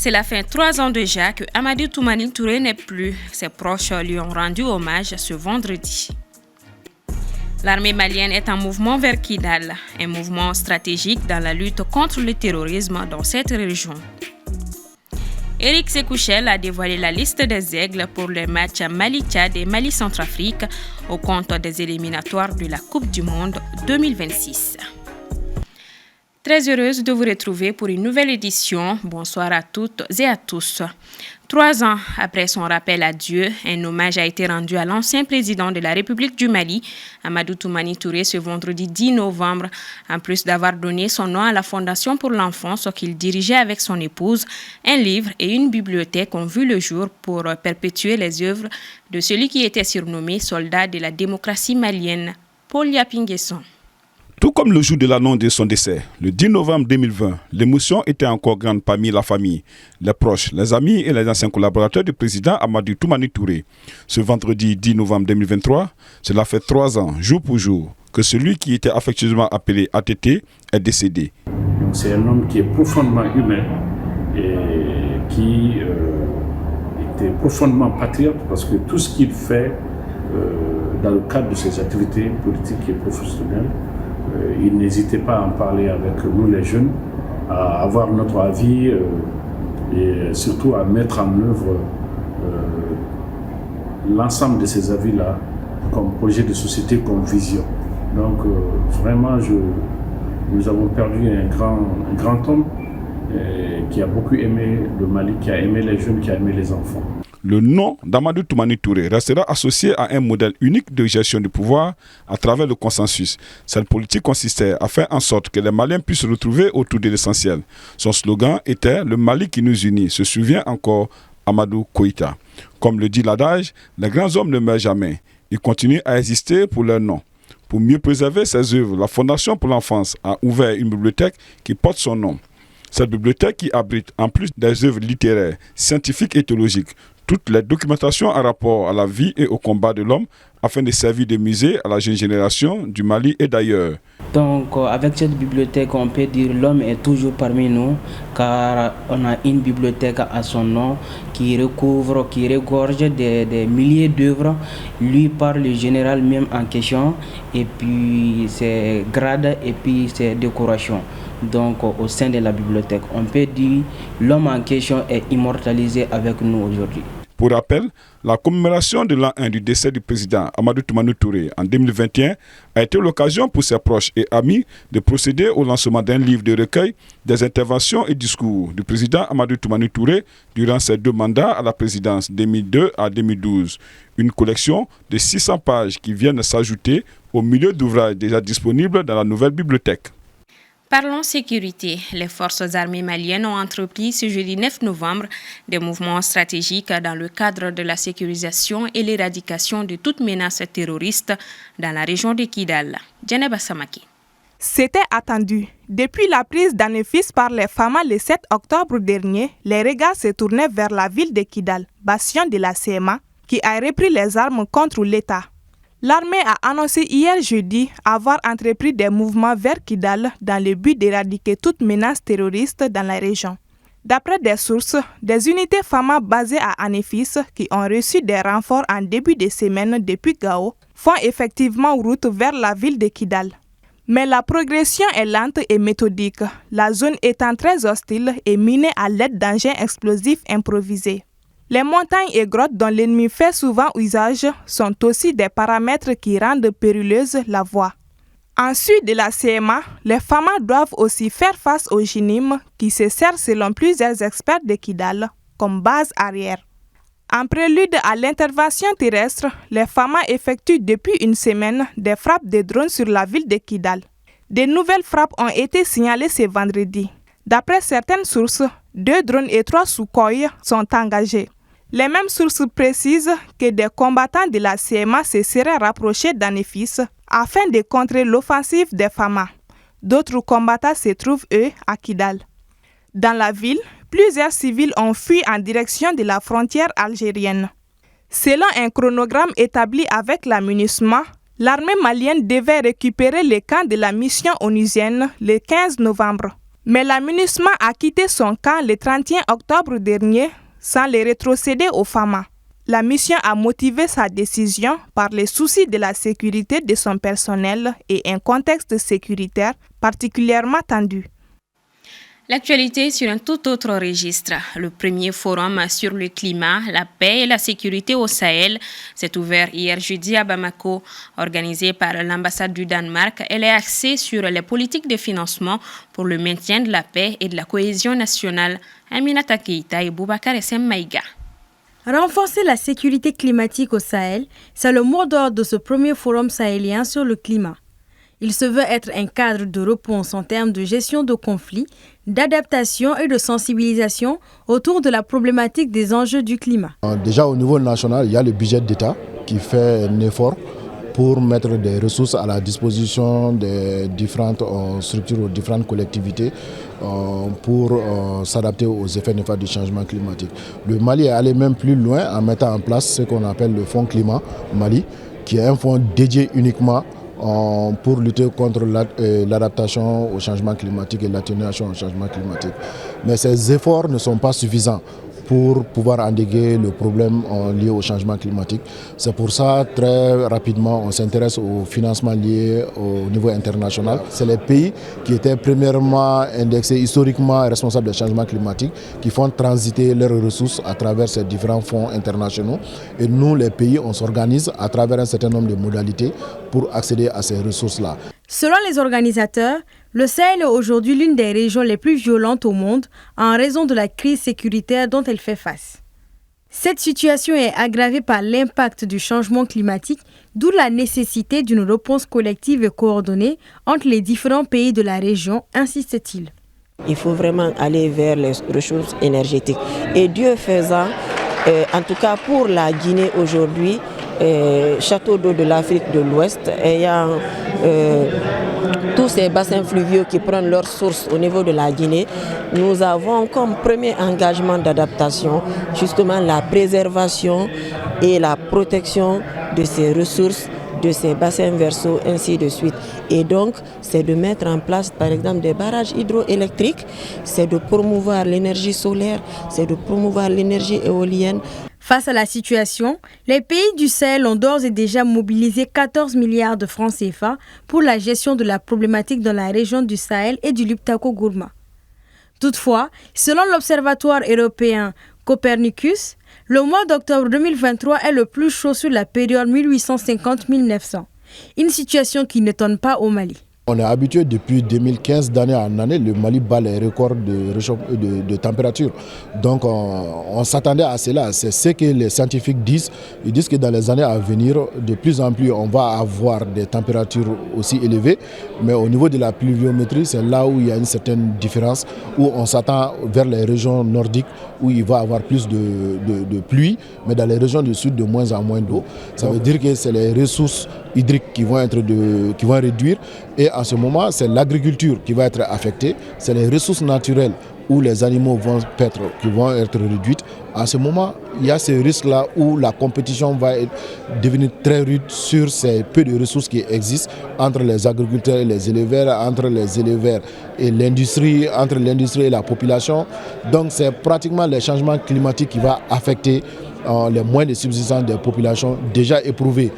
Cela fait 3 ans déjà que Amadou Toumani Touré n'est plus. Ses proches lui ont rendu hommage ce vendredi. L'armée malienne est en mouvement vers Kidal, un mouvement stratégique dans la lutte contre le terrorisme dans cette région. Éric Sékouchel a dévoilé la liste des aigles pour le match Mali-Tchad et Mali-Centrafrique au compte des éliminatoires de la Coupe du Monde 2026. Très heureuse de vous retrouver pour une nouvelle édition. Bonsoir à toutes et à tous. 3 ans après son rappel à Dieu, un hommage a été rendu à l'ancien président de la République du Mali, Amadou Toumani Touré, ce vendredi 10 novembre. En plus d'avoir donné son nom à la Fondation pour l'enfance qu'il dirigeait avec son épouse, un livre et une bibliothèque ont vu le jour pour perpétuer les œuvres de celui qui était surnommé soldat de la démocratie malienne, Paul Yapinguesson. Tout comme le jour de l'annonce de son décès, le 10 novembre 2020, l'émotion était encore grande parmi la famille, les proches, les amis et les anciens collaborateurs du président Amadou Toumani Touré. Ce vendredi 10 novembre 2023, cela fait 3 ans, jour pour jour, que celui qui était affectueusement appelé ATT est décédé. C'est un homme qui est profondément humain et qui était profondément patriote parce que tout ce qu'il fait dans le cadre de ses activités politiques et professionnelles, il n'hésitait pas à en parler avec nous les jeunes, à avoir notre avis et surtout à mettre en œuvre l'ensemble de ces avis-là comme projet de société, comme vision. Donc vraiment, nous avons perdu un grand homme qui a beaucoup aimé le Mali, qui a aimé les jeunes, qui a aimé les enfants. Le nom d'Amadou Toumani Touré restera associé à un modèle unique de gestion du pouvoir à travers le consensus. Cette politique consistait à faire en sorte que les Maliens puissent se retrouver autour de l'essentiel. Son slogan était « Le Mali qui nous unit », se souvient encore Amadou Koïta. Comme le dit l'adage, les grands hommes ne meurent jamais. Ils continuent à exister pour leur nom. Pour mieux préserver ses œuvres, la Fondation pour l'enfance a ouvert une bibliothèque qui porte son nom. Cette bibliothèque qui abrite, en plus des œuvres littéraires, scientifiques et théologiques, toutes les documentations en rapport à la vie et au combat de l'homme afin de servir de musée à la jeune génération du Mali et d'ailleurs. Donc avec cette bibliothèque, on peut dire l'homme est toujours parmi nous car on a une bibliothèque à son nom qui recouvre, qui regorge des milliers d'œuvres, lui par le général même en question et puis ses grades et puis ses décorations. Donc au sein de la bibliothèque, on peut dire l'homme en question est immortalisé avec nous aujourd'hui. Pour rappel, la commémoration de l'an 1 du décès du président Amadou Toumani Touré en 2021 a été l'occasion pour ses proches et amis de procéder au lancement d'un livre de recueil des interventions et discours du président Amadou Toumani Touré durant ses 2 mandats à la présidence 2002 à 2012. Une collection de 600 pages qui viennent s'ajouter au milieu d'ouvrages déjà disponibles dans la nouvelle bibliothèque. Parlons sécurité. Les forces armées maliennes ont entrepris ce jeudi 9 novembre des mouvements stratégiques dans le cadre de la sécurisation et l'éradication de toute menace terroriste dans la région de Kidal. Djeneba Samaki. C'était attendu. Depuis la prise d'Anefis par les FAMA le 7 octobre dernier, les regards se tournaient vers la ville de Kidal, bastion de la CMA, qui a repris les armes contre l'État. L'armée a annoncé hier jeudi avoir entrepris des mouvements vers Kidal dans le but d'éradiquer toute menace terroriste dans la région. D'après des sources, des unités FAMA basées à Anefis qui ont reçu des renforts en début de semaine depuis Gao font effectivement route vers la ville de Kidal. Mais la progression est lente et méthodique, la zone étant très hostile et minée à l'aide d'engins explosifs improvisés. Les montagnes et grottes dont l'ennemi fait souvent usage sont aussi des paramètres qui rendent périlleuse la voie. Ensuite de la CMA, les FAMA doivent aussi faire face aux JINIM qui se servent selon plusieurs experts de Kidal comme base arrière. En prélude à l'intervention terrestre, les FAMA effectuent depuis une semaine des frappes de drones sur la ville de Kidal. De nouvelles frappes ont été signalées ce vendredi. D'après certaines sources, 2 drones et 3 Sukhoi sont engagés. Les mêmes sources précisent que des combattants de la CMA se seraient rapprochés d'Anefis afin de contrer l'offensive des FAMA. D'autres combattants se trouvent, eux, à Kidal. Dans la ville, plusieurs civils ont fui en direction de la frontière algérienne. Selon un chronogramme établi avec la MINUSMA, l'armée malienne devait récupérer les camps de la mission onusienne le 15 novembre. Mais la MINUSMA a quitté son camp le 31 octobre dernier sans les rétrocéder aux FAMA. La mission a motivé sa décision par les soucis de la sécurité de son personnel et un contexte sécuritaire particulièrement tendu. L'actualité sur un tout autre registre. Le premier forum sur le climat, la paix et la sécurité au Sahel s'est ouvert hier jeudi à Bamako. Organisé par l'ambassade du Danemark, elle est axée sur les politiques de financement pour le maintien de la paix et de la cohésion nationale. Aminata Keïta et Boubacar Essem Maïga. Renforcer la sécurité climatique au Sahel, c'est le mot d'ordre de ce premier forum sahélien sur le climat. Il se veut être un cadre de réponse en termes de gestion de conflits, d'adaptation et de sensibilisation autour de la problématique des enjeux du climat. Déjà au niveau national, il y a le budget d'État qui fait un effort pour mettre des ressources à la disposition des différentes structures ou différentes collectivités pour s'adapter aux effets néfastes du changement climatique. Le Mali est allé même plus loin en mettant en place ce qu'on appelle le Fonds Climat Mali, qui est un fonds dédié uniquement pour lutter contre l'adaptation au changement climatique et l'atténuation au changement climatique. Mais ces efforts ne sont pas suffisants pour pouvoir endiguer le problème lié au changement climatique. C'est pour ça, très rapidement, on s'intéresse au financement lié au niveau international. C'est les pays qui étaient premièrement indexés historiquement responsables des changements climatiques qui font transiter leurs ressources à travers ces différents fonds internationaux. Et nous, les pays, on s'organise à travers un certain nombre de modalités pour accéder à ces ressources-là. Selon les organisateurs, le Sahel est aujourd'hui l'une des régions les plus violentes au monde en raison de la crise sécuritaire dont elle fait face. Cette situation est aggravée par l'impact du changement climatique, d'où la nécessité d'une réponse collective et coordonnée entre les différents pays de la région, insiste-t-il. Il faut vraiment aller vers les ressources énergétiques. Et Dieu faisant, en tout cas pour la Guinée aujourd'hui, château d'eau de l'Afrique de l'Ouest, ayant tous ces bassins fluviaux qui prennent leur source au niveau de la Guinée, nous avons comme premier engagement d'adaptation justement la préservation et la protection de ces ressources, de ces bassins versants, ainsi de suite. Et donc, c'est de mettre en place, par exemple, des barrages hydroélectriques, c'est de promouvoir l'énergie solaire, c'est de promouvoir l'énergie éolienne. Face à la situation, les pays du Sahel ont d'ores et déjà mobilisé 14 milliards de francs CFA pour la gestion de la problématique dans la région du Sahel et du Liptako-Gourma. Toutefois, selon l'Observatoire européen Copernicus, le mois d'octobre 2023 est le plus chaud sur la période 1850-1900, une situation qui n'étonne pas au Mali. On est habitué depuis 2015, d'année en année, le Mali bat les records de température. Donc on s'attendait à cela. C'est ce que les scientifiques disent. Ils disent que dans les années à venir, de plus en plus, on va avoir des températures aussi élevées. Mais au niveau de la pluviométrie, c'est là où il y a une certaine différence, où on s'attend vers les régions nordiques, où il va y avoir plus de pluie, mais dans les régions du sud, de moins en moins d'eau. Ça veut dire que c'est les ressources hydriques qui vont réduire. Et en ce moment, c'est l'agriculture qui va être affectée, c'est les ressources naturelles où les animaux qui vont être réduites. En ce moment, il y a ces risques-là où la compétition va devenir très rude sur ces peu de ressources qui existent entre les agriculteurs et les éleveurs, entre les éleveurs et l'industrie, entre l'industrie et la population. Donc c'est pratiquement les changements climatiques qui vont affecter les moyens de subsistance des populations déjà éprouvées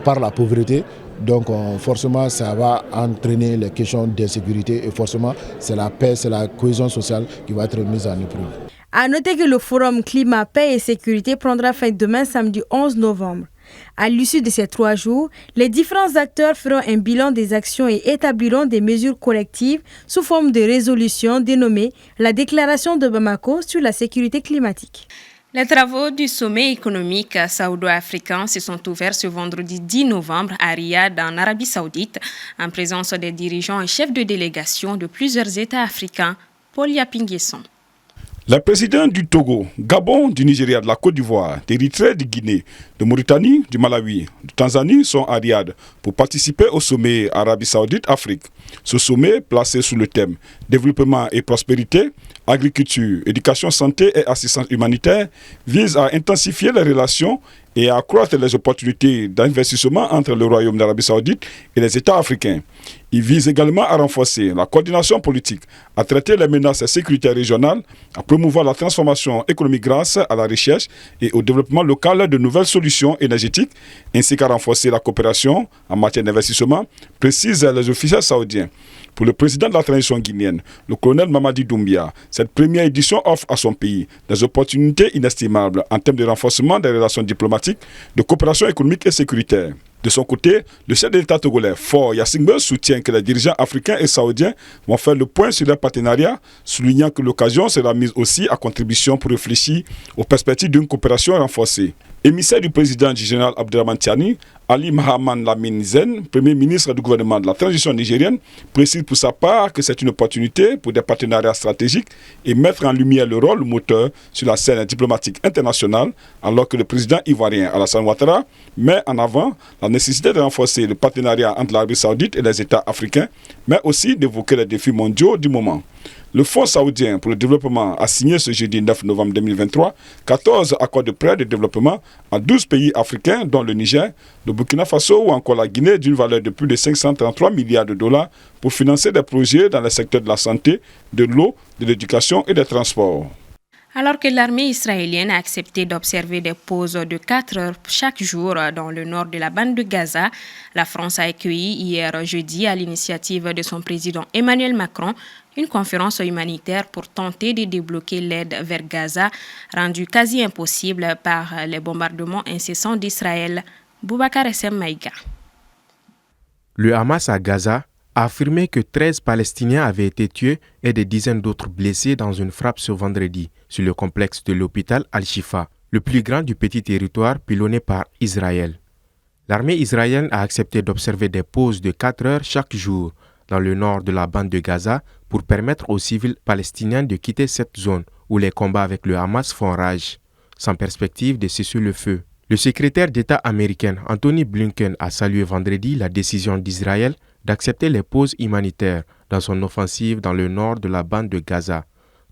par la pauvreté. Donc forcément, ça va entraîner les questions d'insécurité et forcément, c'est la paix, c'est la cohésion sociale qui va être mise en épreuve. À noter que le forum Climat, Paix et Sécurité prendra fin demain samedi 11 novembre. À l'issue de ces 3 jours, les différents acteurs feront un bilan des actions et établiront des mesures collectives sous forme de résolution dénommée la Déclaration de Bamako sur la sécurité climatique. Les travaux du sommet économique saoudo-africain se sont ouverts ce vendredi 10 novembre à Riyad, en Arabie Saoudite, en présence des dirigeants et chefs de délégation de plusieurs États africains. Paul Yapinguesson. Les présidents du Togo, Gabon, du Nigeria, de la Côte d'Ivoire, d'Érythrée, de Guinée, de Mauritanie, du Malawi, de Tanzanie sont à Riyad pour participer au sommet Arabie Saoudite-Afrique. Ce sommet, placé sous le thème Développement et prospérité, agriculture, éducation, santé et assistance humanitaire, vise à intensifier les relations et à accroître les opportunités d'investissement entre le Royaume d'Arabie Saoudite et les États africains. Il vise également à renforcer la coordination politique, à traiter les menaces sécuritaires régionales, à promouvoir la transformation économique grâce à la recherche et au développement local de nouvelles solutions énergétiques, ainsi qu'à renforcer la coopération en matière d'investissement, précisent les officiels saoudiens. Pour le président de la transition guinéenne, le colonel Mamadi Doumbia, cette première édition offre à son pays des opportunités inestimables en termes de renforcement des relations diplomatiques, de coopération économique et sécuritaire. De son côté, le chef de l'État togolais, Faure Gnassingbé, soutient que les dirigeants africains et saoudiens vont faire le point sur leur partenariat, soulignant que l'occasion sera mise aussi à contribution pour réfléchir aux perspectives d'une coopération renforcée. Émissaire du président du général Abdelrahman Tiani, Ali Mahaman Lamine Zen, premier ministre du gouvernement de la transition nigérienne, précise pour sa part que c'est une opportunité pour des partenariats stratégiques et mettre en lumière le rôle moteur sur la scène diplomatique internationale, alors que le président ivoirien Alassane Ouattara met en avant la nécessité de renforcer le partenariat entre l'Arabie Saoudite et les États africains, mais aussi d'évoquer les défis mondiaux du moment. Le Fonds saoudien pour le développement a signé ce jeudi 9 novembre 2023 14 accords de prêt de développement à 12 pays africains, dont le Niger, le Burkina Faso ou encore la Guinée, d'une valeur de plus de 533 milliards de dollars pour financer des projets dans les secteurs de la santé, de l'eau, de l'éducation et des transports. Alors que l'armée israélienne a accepté d'observer des pauses de 4 heures chaque jour dans le nord de la bande de Gaza, la France a accueilli hier jeudi, à l'initiative de son président Emmanuel Macron, une conférence humanitaire pour tenter de débloquer l'aide vers Gaza, rendue quasi impossible par les bombardements incessants d'Israël. Boubacar Essem Maïga. Le Hamas à Gaza a affirmé que 13 Palestiniens avaient été tués et des dizaines d'autres blessés dans une frappe ce vendredi sur le complexe de l'hôpital Al-Shifa, le plus grand du petit territoire pilonné par Israël. L'armée israélienne a accepté d'observer des pauses de 4 heures chaque jour dans le nord de la bande de Gaza pour permettre aux civils palestiniens de quitter cette zone où les combats avec le Hamas font rage, sans perspective de cesser le feu. Le secrétaire d'État américain Anthony Blinken a salué vendredi la décision d'Israël d'accepter les pauses humanitaires dans son offensive dans le nord de la bande de Gaza,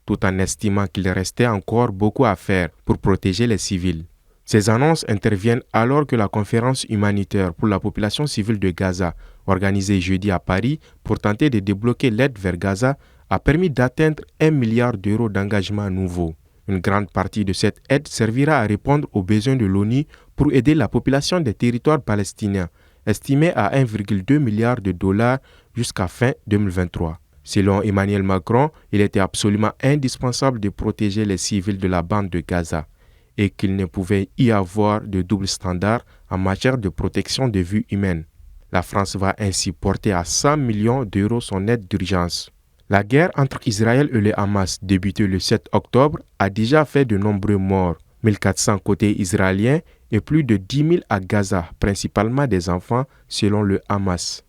tout en estimant qu'il restait encore beaucoup à faire pour protéger les civils. Ces annonces interviennent alors que la conférence humanitaire pour la population civile de Gaza, organisée jeudi à Paris pour tenter de débloquer l'aide vers Gaza, a permis d'atteindre 1 milliard d'euros d'engagement nouveau. Une grande partie de cette aide servira à répondre aux besoins de l'ONU pour aider la population des territoires palestiniens, estimée à 1,2 milliard de dollars jusqu'à fin 2023. Selon Emmanuel Macron, il était absolument indispensable de protéger les civils de la bande de Gaza et qu'il ne pouvait y avoir de double standard en matière de protection des vies humaines. La France va ainsi porter à 100 millions d'euros son aide d'urgence. La guerre entre Israël et le Hamas, débutée le 7 octobre, a déjà fait de nombreux morts, 1400 côté israélien et plus de 10 000 à Gaza, principalement des enfants, selon le Hamas.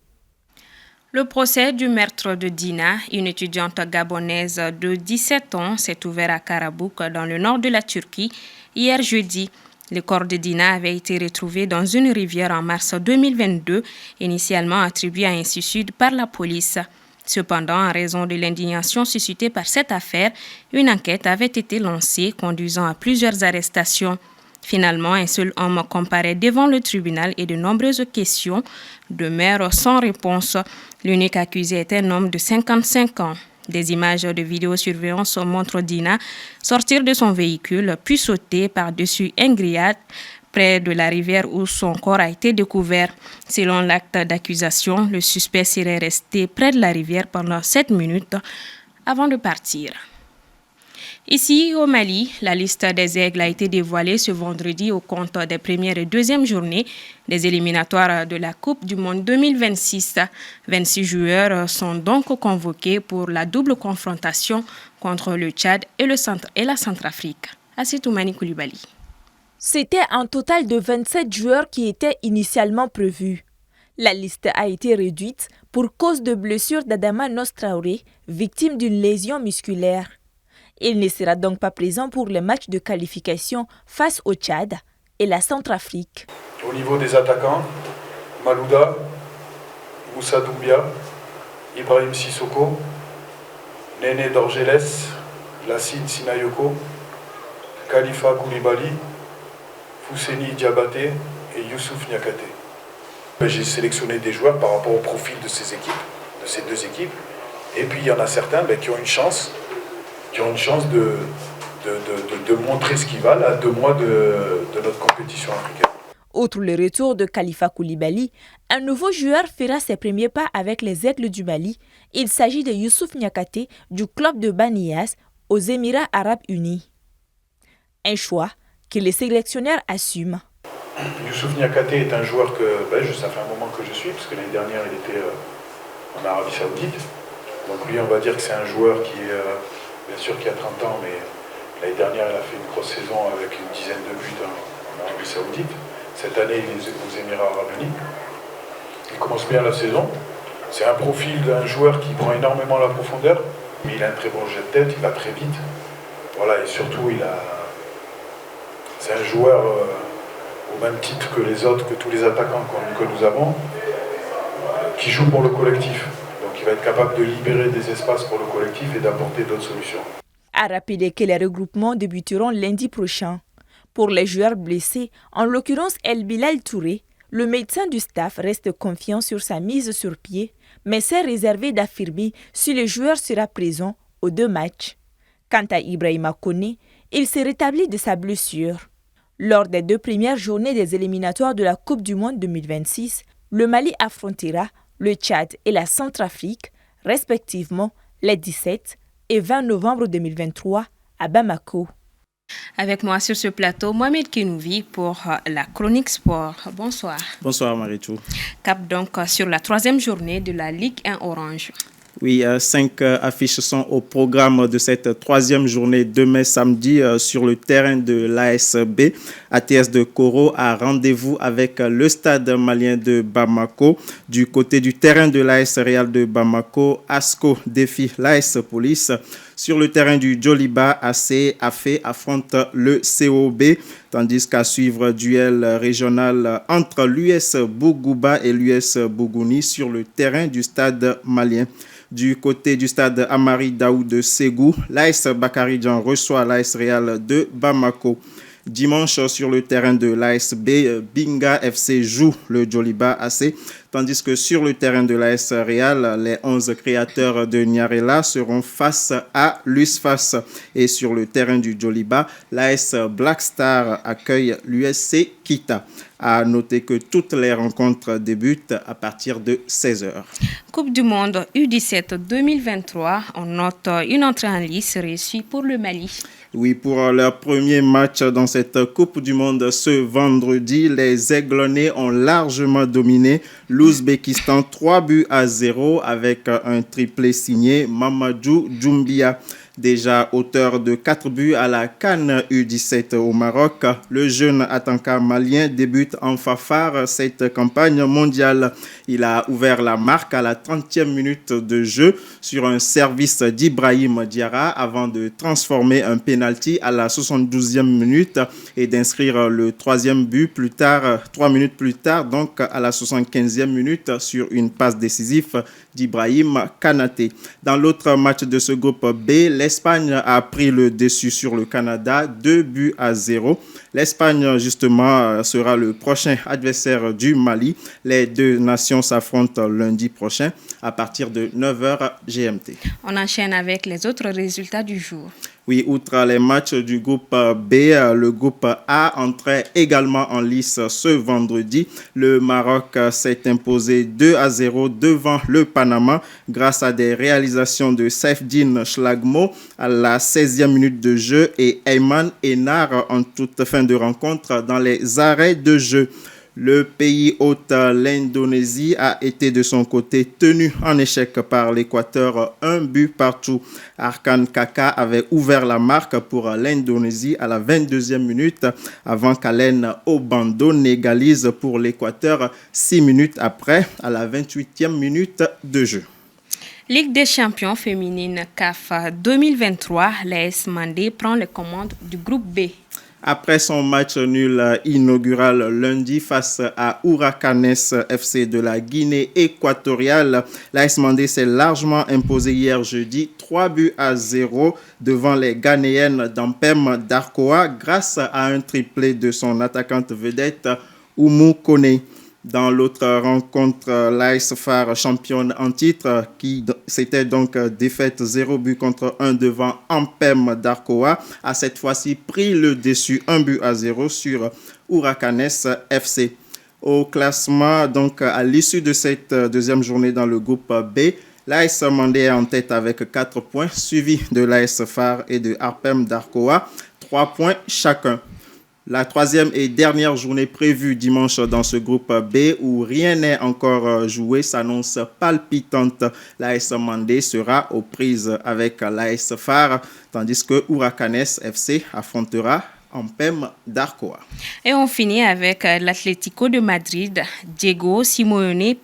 Le procès du meurtre de Dina, une étudiante gabonaise de 17 ans, s'est ouvert à Karabouk, dans le nord de la Turquie, hier jeudi. Le corps de Dina avait été retrouvé dans une rivière en mars 2022, initialement attribué à un suicide par la police. Cependant, en raison de l'indignation suscitée par cette affaire, une enquête avait été lancée, conduisant à plusieurs arrestations. Finalement, un seul homme comparaît devant le tribunal et de nombreuses questions demeurent sans réponse. L'unique accusé est un homme de 55 ans. Des images de vidéosurveillance montrent Dina sortir de son véhicule puis sauter par-dessus un grillage près de la rivière où son corps a été découvert. Selon l'acte d'accusation, le suspect serait resté près de la rivière pendant 7 minutes avant de partir. Ici, au Mali, la liste des aigles a été dévoilée ce vendredi au compte des premières et deuxièmes journées des éliminatoires de la Coupe du Monde 2026. 26 joueurs sont donc convoqués pour la double confrontation contre le Tchad et la Centrafrique. Assitoumani Koulibaly. C'était un total de 27 joueurs qui étaient initialement prévus. La liste a été réduite pour cause de blessure d'Adama Nostraoré, victime d'une lésion musculaire. Il ne sera donc pas présent pour le match de qualification face au Tchad et la Centrafrique. Au niveau des attaquants, Malouda, Moussa Doumbia, Ibrahim Sissoko, Néné Dorgeles, Lassine Sinayoko, Khalifa Koulibaly, Fousseni Diabaté et Youssouf Niakate. J'ai sélectionné des joueurs par rapport au profil de ces équipes, de ces deux équipes. Et puis il y en a certains qui ont une chance, de montrer ce qu'ils valent à 2 mois de notre compétition africaine. Outre le retour de Khalifa Koulibaly, un nouveau joueur fera ses premiers pas avec les Aigles du Mali. Il s'agit de Youssouf Niakate du club de Banias aux Émirats Arabes Unis. Un choix que les sélectionneurs assument. Youssouf Niakate est un joueur que ça fait un moment que je suis, parce que l'année dernière il était en Arabie Saoudite. Donc lui on va dire que c'est un joueur qui est bien sûr qui a 30 ans, mais l'année dernière il a fait une grosse saison avec une dizaine de buts en Arabie Saoudite. Cette année, il est aux Émirats Arabes Unis. Il commence bien la saison. C'est un profil d'un joueur qui prend énormément la profondeur, mais il a un très bon jet de tête, il va très vite. Voilà, et surtout, c'est un joueur au même titre que les autres, que tous les attaquants que nous avons, qui joue pour le collectif. Donc il va être capable de libérer des espaces pour le collectif et d'apporter d'autres solutions. À rappeler que les regroupements débuteront lundi prochain. Pour les joueurs blessés, en l'occurrence El Bilal Touré, le médecin du staff reste confiant sur sa mise sur pied, mais s'est réservé d'affirmer si le joueur sera présent aux 2 matchs. Quant à Ibrahima Koné, il s'est rétabli de sa blessure. Lors des 2 premières journées des éliminatoires de la Coupe du Monde 2026, le Mali affrontera le Tchad et la Centrafrique, respectivement les 17 et 20 novembre 2023 à Bamako. Avec moi sur ce plateau, Mohamed Kenouvi pour la chronique sport. Bonsoir. Bonsoir Marichou. Cap donc sur la 3e journée de la Ligue 1 Orange. Oui, 5 affiches sont au programme de cette 3e journée demain samedi sur le terrain de l'ASB. ATS de Koro a rendez-vous avec le stade malien de Bamako. Du côté du terrain de l'AS Real de Bamako, ASCO défie l'AS Police. Sur le terrain du Djoliba, AC Afé affronte le COB, tandis qu'à suivre duel régional entre l'US Bougouba et l'US Bougouni sur le terrain du stade malien. Du côté du stade Amari Daoud de Ségou, l'AS Bakaridjan reçoit l'AS Real de Bamako. Dimanche, sur le terrain de l'ASB, Binga FC joue le Djoliba AC, tandis que sur le terrain de l'AS Real, les 11 créateurs de Nyarela seront face à l'USFAS. Et sur le terrain du Djoliba, l'AS Black Star accueille l'USC Kita. À noter que toutes les rencontres débutent à partir de 16h. Coupe du Monde U17 2023, on note une entrée en lice réussie pour le Mali. Oui, pour leur premier match dans cette Coupe du Monde ce vendredi, les Aiglonnais ont largement dominé l'Ouzbékistan 3-0 avec un triplé signé Mamadou Doumbia. Déjà auteur de 4 buts à la CAN U17 au Maroc, le jeune attaquant malien débute en fanfare cette campagne mondiale. Il a ouvert la marque à la 30e minute de jeu sur un service d'Ibrahim Diarra avant de transformer un penalty à la 72e minute et d'inscrire le 3e but 3 minutes plus tard, donc à la 75e minute sur une passe décisive d'Ibrahim Kanaté. Dans l'autre match de ce groupe B, l'Espagne a pris le dessus sur le Canada, 2-0. L'Espagne, justement, sera le prochain adversaire du Mali. Les deux nations s'affrontent lundi prochain à partir de 9h GMT. On enchaîne avec les autres résultats du jour. Oui, outre les matchs du groupe B, le groupe A entrait également en lice ce vendredi. Le Maroc s'est imposé 2-0 devant le Panama grâce à des réalisations de Saifdine Schlagmo à la 16e minute de jeu et Ayman Enar en toute fin de rencontre dans les arrêts de jeu. Le pays hôte, l'Indonésie, a été de son côté tenu en échec par l'Équateur, 1 but partout. Arkan Kaka avait ouvert la marque pour l'Indonésie à la 22e minute avant qu'Alen Obando n'égalise pour l'Équateur 6 minutes après à la 28e minute de jeu. Ligue des champions féminine CAF 2023, l'AS Mandé prend les commandes du groupe B. Après son match nul inaugural lundi face à Huracanes FC de la Guinée équatoriale, l'AS Mandé s'est largement imposé hier jeudi 3-0 devant les Ghanéennes d'Ampem Darkoa grâce à un triplé de son attaquante vedette Oumou Kone. Dans l'autre rencontre, l'AS Phare, championne en titre, qui s'était donc défaite 0 contre 1 devant Ampem Darkoa, a cette fois-ci pris le dessus 1-0 sur Huracanes FC. Au classement, donc à l'issue de cette deuxième journée dans le groupe B, l'AS Mandé est en tête avec 4 points, suivi de l'AS Phare et de Ampem Darkoa, 3 points chacun. La troisième et dernière journée prévue dimanche dans ce groupe B où rien n'est encore joué s'annonce palpitante. L'AS Mandé sera aux prises avec l'AS Phare, tandis que Huracanes FC affrontera Ampem Darkoa. Et on finit avec l'Atlético de Madrid, Diego Simeone,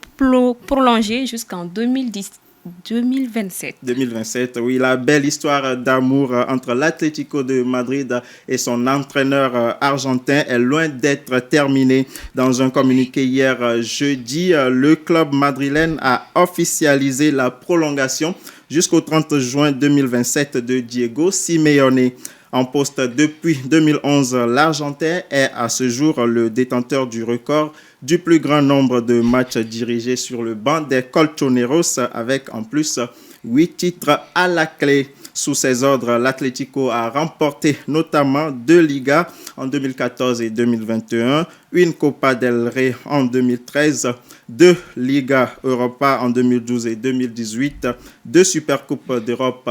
prolongé jusqu'en 2027, oui, la belle histoire d'amour entre l'Atlético de Madrid et son entraîneur argentin est loin d'être terminée. Dans un communiqué hier jeudi, le club madrilène a officialisé la prolongation jusqu'au 30 juin 2027 de Diego Simeone. En poste depuis 2011, l'Argentin est à ce jour le détenteur du record du plus grand nombre de matchs dirigés sur le banc des Colchoneros avec en plus 8 titres à la clé. Sous ses ordres, l'Atlético a remporté notamment 2 Ligas en 2014 et 2021, une Copa del Rey en 2013, 2 Liga Europa en 2012 et 2018, 2 Supercoupes d'Europe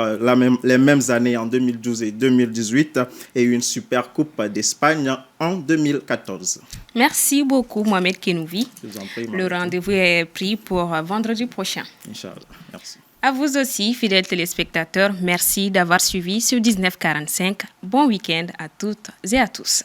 les mêmes années en 2012 et 2018 et une Supercoupe d'Espagne en 2014. Merci beaucoup Mohamed Kenouvi. Je vous en prie, le rendez-vous est pris pour vendredi prochain. Inch'Allah. Merci. À vous aussi, fidèles téléspectateurs, merci d'avoir suivi ce 1945. Bon week-end à toutes et à tous.